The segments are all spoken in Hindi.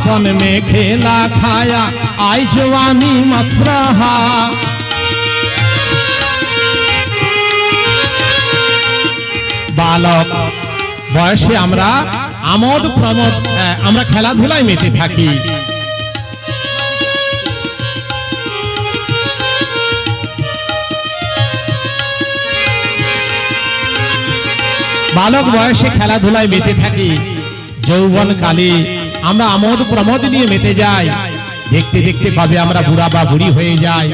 बालापन में खेला खाया आई जवानी मत रहा। बालक बयसे आमरा आमोद प्रमोद आमरा खेलाधुलाय मेते थाकी। बालक बयसे खेलाधुलाय मेते थाकी। যৌবন কালে আমরা আমোদ প্রমোদ নিয়ে মেতে যাই, দেখতে দেখতে কবে আমরা বুড়া বা বুড়ি হয়ে যাই,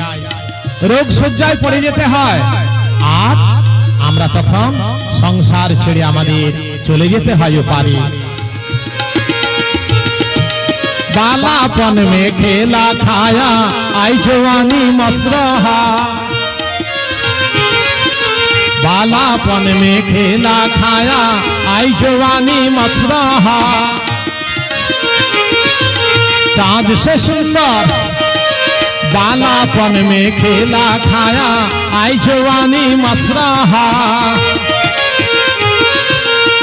রোগ শয্যায় পড়ে যেতে হয়, আর আমরা তখন সংসার ছেড়ে আমাদের চলে যেতে হয় ওপারে। बालापन में खेला खाया आई जवानी मस्त रहा। बालापन में खेला खाया आई जवानी मस्त रहा। चाँद से सुंदर बालापन में खेला खाया आई जवानी मस्त रहा।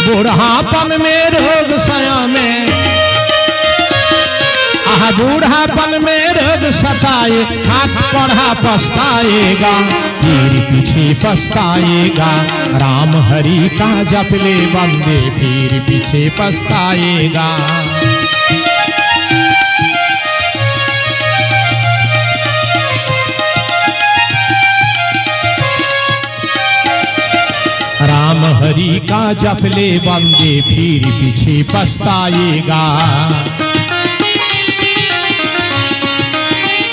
बूढ़ापन में रोग सया में बूढ़ापन में रोग सताए, हाथ पढ़ा पछताएगा, फिर पीछे पछताएगा। राम हरि का जप ले बंदे फिर पीछे पछताएगा। राम हरि का जप ले बंदे फिर पीछे पछताएगा।